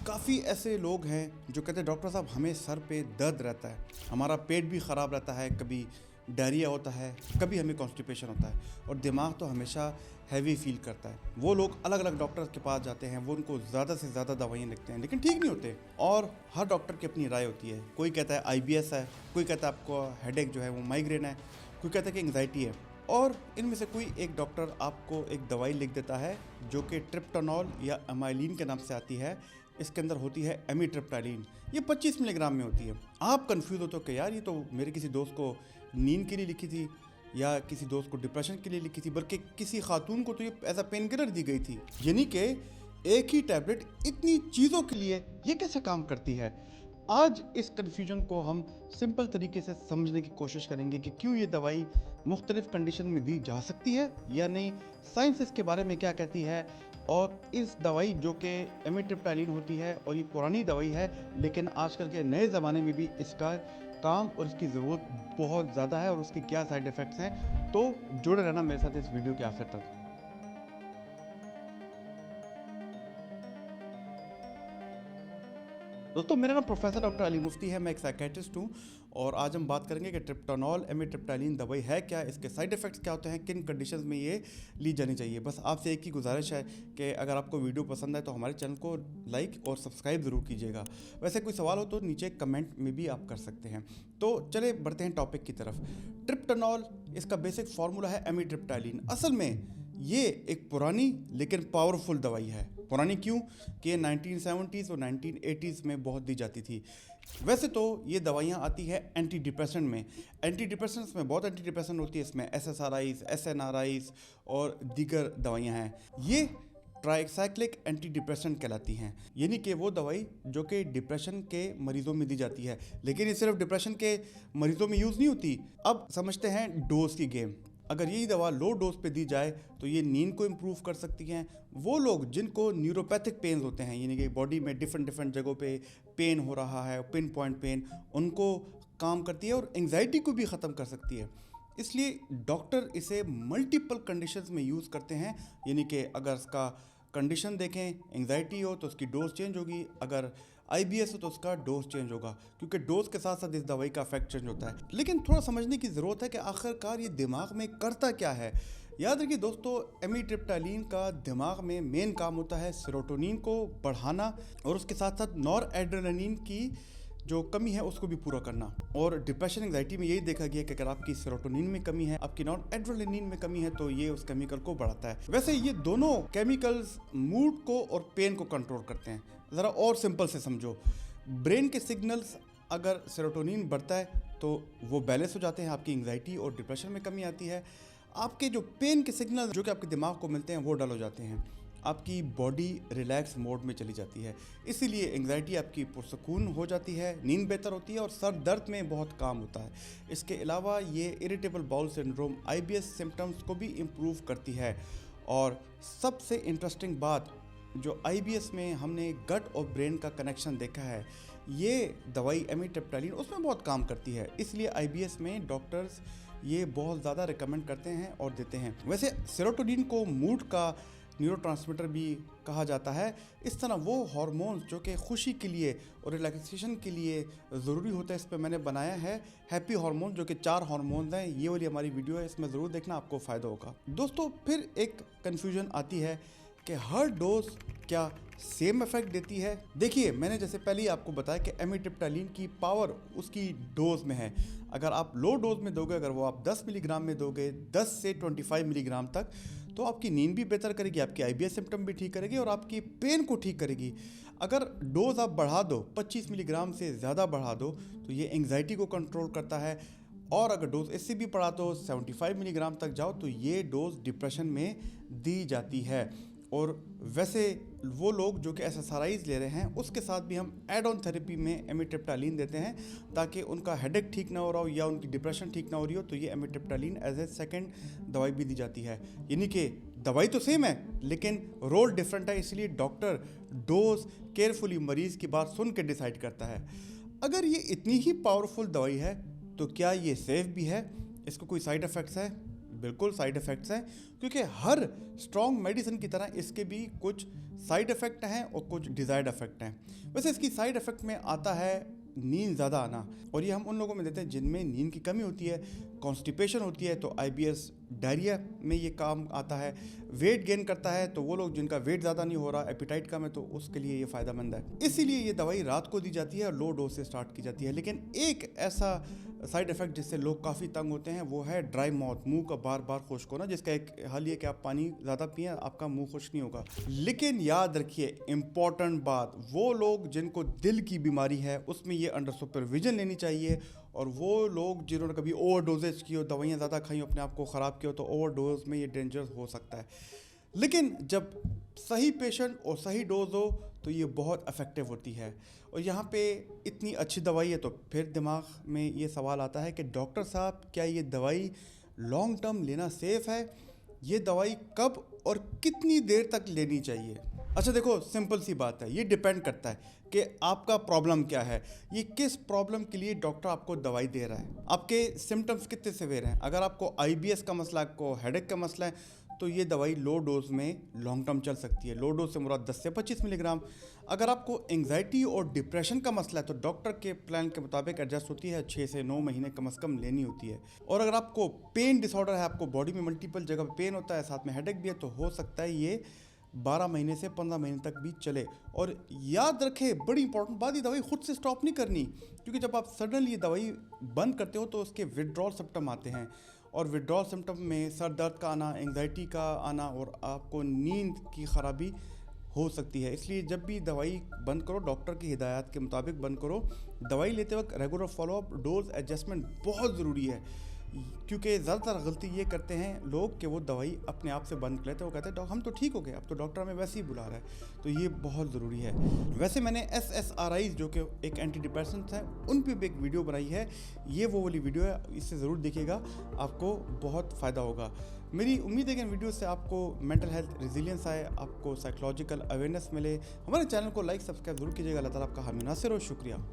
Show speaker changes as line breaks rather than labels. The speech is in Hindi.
काफ़ी ऐसे लोग हैं जो कहते हैं डॉक्टर साहब हमें सर पे दर्द रहता है, हमारा पेट भी ख़राब रहता है, कभी डायरिया होता है, कभी हमें कॉन्स्टिपेशन होता है और दिमाग तो हमेशा हैवी फील करता है। वो लोग अलग अलग डॉक्टर्स के पास जाते हैं, वो उनको ज़्यादा से ज़्यादा दवाइयाँ लिखते हैं लेकिन ठीक नहीं होते। और हर डॉक्टर की अपनी राय होती है। कोई कहता है IBS है, कोई कहता है आपको हेडेक जो है वो माइग्रेन है, कोई कहता है कि एंग्जाइटी है। और इनमें से कोई एक डॉक्टर आपको एक दवाई लिख देता है जो कि ट्रिप्टानॉल या अमाइलिन के नाम से आती है। इसके अंदर होती है एमिट्रिप्टाइलिन, ये 25 मिलीग्राम में होती है। आप कंफ्यूज होते हो कि यार ये तो मेरे किसी दोस्त को नींद के लिए लिखी थी या किसी दोस्त को डिप्रेशन के लिए लिखी थी, बल्कि किसी खातून को तो ये एज अ पेन किलर दी गई थी। यानी कि एक ही टैबलेट इतनी चीज़ों के लिए ये कैसे काम करती है। आज इस कन्फ्यूजन को हम सिंपल तरीके से समझने की कोशिश करेंगे कि क्यों ये दवाई मुख्तलिफ कंडीशन में दी जा सकती है या नहीं, साइंस इसके बारे में क्या कहती है। और इस दवाई जो कि एमिट्रिप्टाइलिन होती है और ये पुरानी दवाई है लेकिन आजकल के नए ज़माने में भी इसका काम और इसकी ज़रूरत बहुत ज़्यादा है और उसके क्या साइड इफ़ेक्ट्स हैं। तो जुड़े रहना मेरे साथ इस वीडियो के आखिर तक। दोस्तों मेरा नाम प्रोफेसर डॉक्टर अली मुफ्ती है, मैं एक साइकेट्रिस्ट हूँ और आज हम बात करेंगे कि ट्रिप्टानॉल एमिट्रिप्टाइलिन दवाई है क्या, इसके साइड इफ़ेक्ट्स क्या होते हैं, किन कंडीशंस में ये ली जानी चाहिए। बस आपसे एक ही गुजारिश है कि अगर आपको वीडियो पसंद है तो हमारे चैनल को लाइक और सब्सक्राइब ज़रूर कीजिएगा। वैसे कोई सवाल हो तो नीचे कमेंट में भी आप कर सकते हैं। तो चले बढ़ते हैं टॉपिक की तरफ। ट्रिप्टानॉल, इसका बेसिक फार्मूला है एमिट्रिप्टाइलिन। असल में ये एक पुरानी लेकिन पावरफुल दवाई है। पुरानी क्यों कि ये 1970s और 1980s में बहुत दी जाती थी। वैसे तो ये दवाइयाँ आती है एंटी डिप्रेसेंट में। एंटी डिप्रेसेंट्स में बहुत एंटी डिप्रेसेंट होती है, इसमें SSRIs, SNRIs और दीगर दवाइयाँ हैं। ये ट्राइसाइक्लिक एंटी डिप्रेसेंट कहलाती हैं, यानी कि वो दवाई जो कि डिप्रेशन के मरीजों में दी जाती है। लेकिन ये सिर्फ डिप्रेशन के मरीजों में यूज़ नहीं होती। अब समझते हैं डोज की गेम। अगर यही दवा लो डोज पे दी जाए तो ये नींद को इम्प्रूव कर सकती हैं। वो लोग जिनको न्यूरोपैथिक पेन्स होते हैं, यानी कि बॉडी में डिफरेंट जगहों पे पेन हो रहा है, पिन पॉइंट पेन, उनको काम करती है और एंग्जाइटी को भी ख़त्म कर सकती है। इसलिए डॉक्टर इसे मल्टीपल कंडीशंस में यूज़ करते हैं। यानी कि अगर इसका कंडीशन देखें, एंग्जाइटी हो तो उसकी डोज चेंज होगी, अगर IBS हो तो उसका डोज चेंज होगा, क्योंकि डोज के साथ साथ इस दवाई का इफेक्ट चेंज होता है। लेकिन थोड़ा समझने की ज़रूरत है कि आखिरकार ये दिमाग में करता क्या है। याद रखिए दोस्तों, एमिट्रिप्टाइलिन का दिमाग में मेन काम होता है सेरोटोनिन को बढ़ाना और उसके साथ साथ नॉरएड्रेनालिन की जो कमी है उसको भी पूरा करना। और डिप्रेशन एंग्जाइटी में यही देखा गया कि अगर आपकी सेरोटोनिन में कमी है, आपकी नॉरएड्रेनालिन में कमी है, तो ये उस केमिकल को बढ़ाता है। वैसे ये दोनों केमिकल्स मूड को और पेन को कंट्रोल करते हैं। ज़रा और सिंपल से समझो, ब्रेन के सिग्नल्स अगर सेरोटोनिन बढ़ता है तो वो बैलेंस हो जाते हैं, आपकी एंग्जाइटी और डिप्रेशन में कमी आती है। आपके जो पेन के सिग्नल जो कि आपके दिमाग को मिलते हैं वो डल हो जाते हैं, आपकी बॉडी रिलैक्स मोड में चली जाती है। इसीलिए एंग्जाइटी आपकी पुरसकून हो जाती है, नींद बेहतर होती है और सर दर्द में बहुत काम होता है। इसके अलावा ये irritable bowel syndrome IBS symptoms को भी इम्प्रूव करती है। और सबसे इंटरेस्टिंग बात, जो IBS में हमने गट और ब्रेन का कनेक्शन देखा है, ये दवाई एमिट्रिप्टाइलिन उसमें बहुत काम करती है। इसलिए IBS में डॉक्टर्स ये बहुत ज़्यादा रिकमेंड करते हैं और देते हैं। वैसे सेरोटोनिन को मूड का न्यूरोट्रांसमीटर भी कहा जाता है। इस तरह वो हार्मोन्स जो कि खुशी के लिए और रिलैक्सेशन के लिए ज़रूरी होता है, इस पर मैंने बनाया है हैप्पी हार्मोन, जो कि 4 हार्मोन्स हैं। ये वाली हमारी वीडियो है, इसमें ज़रूर देखना, आपको फ़ायदा होगा। दोस्तों फिर एक कन्फ्यूजन आती है कि हर डोज क्या सेम इफेक्ट देती है। देखिए, मैंने जैसे पहले ही आपको बताया कि एमिट्रिप्टाइलिन की पावर उसकी डोज में है। अगर आप लो डोज में दोगे, अगर वो आप 10 मिलीग्राम में दोगे, 10 से 25 मिलीग्राम तक, तो आपकी नींद भी बेहतर करेगी, आपकी IBS सिम्टम भी ठीक करेगी और आपकी पेन को ठीक करेगी। अगर डोज आप बढ़ा दो, 25 मिलीग्राम से ज़्यादा बढ़ा दो, तो ये एंग्जाइटी को कंट्रोल करता है। और अगर डोज इससे भी बढ़ा दो, 75 मिलीग्राम तक जाओ, तो ये डोज डिप्रेशन में दी जाती है। और वैसे वो लोग जो कि SSRIs ले रहे हैं, उसके साथ भी हम एड ऑन थेरेपी में एमिट्रिप्टाइलिन देते हैं, ताकि उनका हेडेक ठीक ना हो रहा हो या उनकी डिप्रेशन ठीक ना हो रही हो, तो ये एमिट्रिप्टाइलिन एज ए सेकेंड दवाई भी दी जाती है। यानी कि दवाई तो सेम है लेकिन रोल डिफरेंट है, इसलिए डॉक्टर डोज केयरफुली मरीज़ की बात सुन के डिसाइड करता है। अगर ये इतनी ही पावरफुल दवाई है तो क्या ये सेफ भी है, इसको कोई साइड इफ़ेक्ट्स है? बिल्कुल साइड इफ़ेक्ट्स हैं, क्योंकि हर स्ट्रॉन्ग मेडिसिन की तरह इसके भी कुछ साइड इफ़ेक्ट हैं और कुछ डिज़ायर्ड इफ़ेक्ट हैं। वैसे इसकी साइड इफ़ेक्ट में आता है नींद ज़्यादा आना, और ये हम उन लोगों में देते हैं जिनमें नींद की कमी होती है, कॉन्स्टिपेशन होती है तो IBS डायरिया में ये काम आता है। वेट गेन करता है तो वो लोग जिनका वेट ज़्यादा नहीं हो रहा, एपिटाइट कम है, तो उसके लिए ये फ़ायदेमंद है। इसीलिए ये दवाई रात को दी जाती है और लो डोज से स्टार्ट की जाती है। लेकिन एक ऐसा साइड इफ़ेक्ट जिससे लोग काफ़ी तंग होते हैं वो है ड्राई माउथ, मुंह का बार बार खुश्क होना, जिसका एक हल ये कि आप पानी ज़्यादा पिएं, आपका मुंह खुश्क नहीं होगा। लेकिन याद रखिए इम्पॉर्टेंट बात, वो लोग जिनको दिल की बीमारी है उसमें ये अंडर सुपरविजन लेनी चाहिए, और वो लोग जिन्होंने कभी ओवरडोजेज की हो, दवाइयाँ ज़्यादा खाई हो, अपने आप को ख़राब किया हो, तो ओवरडोज में ये डेंजरस हो सकता है। लेकिन जब सही पेशेंट और सही डोज हो तो ये बहुत इफ़ेक्टिव होती है। और यहाँ पे इतनी अच्छी दवाई है तो फिर दिमाग में ये सवाल आता है कि डॉक्टर साहब क्या ये दवाई लॉन्ग टर्म लेना सेफ़ है? ये दवाई कब और कितनी देर तक लेनी चाहिए? अच्छा देखो, सिंपल सी बात है, ये डिपेंड करता है कि आपका प्रॉब्लम क्या है, ये किस प्रॉब्लम के लिए डॉक्टर आपको दवाई दे रहा है, आपके सिम्टम्स कितने सिवियर हैं। अगर आपको IBS का मसला, आपको हेडेक का मसला है, तो ये दवाई लो डोज में लॉन्ग टर्म चल सकती है। लो डोज से मुराद 10 से 25 मिलीग्राम। अगर आपको एंग्जाइटी और डिप्रेशन का मसला है तो डॉक्टर के प्लान के मुताबिक एडजस्ट होती है, 6 से 9 महीने कम से कम लेनी होती है। और अगर आपको पेन डिसऑर्डर है, आपको बॉडी में मल्टीपल जगह पे पेन होता है, साथ में हेडेक भी है, तो हो सकता है ये 12 महीने से 15 महीने तक भी चले। और याद रखें, बड़ी इंपॉर्टेंट बात, ये दवाई खुद से स्टॉप नहीं करनी, क्योंकि जब आप सडनली ये दवाई बंद करते हो तो उसके विड्रॉल सिम्टम आते हैं, और विड्रॉल सिम्टम में सर दर्द का आना, एंग्जाइटी का आना, और आपको नींद की ख़राबी हो सकती है। इसलिए जब भी दवाई बंद करो, डॉक्टर की हिदायत के मुताबिक बंद करो। दवाई लेते वक्त रेगुलर फॉलोअप, डोज एडजस्टमेंट बहुत ज़रूरी है, क्योंकि ज़्यादातर गलती ये करते हैं लोग कि वो दवाई अपने आप से बंद कर लेते हैं। वो कहते हैं हम तो ठीक हो गए, अब तो डॉक्टर हमें वैसे ही बुला रहा है। तो ये बहुत ज़रूरी है। वैसे मैंने SSRIs जो कि एक एंटी डिप्रेसेंट्स हैं, उन पर भी एक वीडियो बनाई है, ये वो वाली वीडियो है, इससे ज़रूर देखिएगा, आपको बहुत फ़ायदा होगा। मेरी उम्मीद है कि इन वीडियो से आपको मेंटल हेल्थ रेजिलियंस आए, आपको साइकोलॉजिकल अवेयरनेस मिले। हमारे चैनल को लाइक सब्सक्राइब ज़रूर कीजिएगा। अल्लाह ताला आपका हामी नासिर हो। शुक्रिया।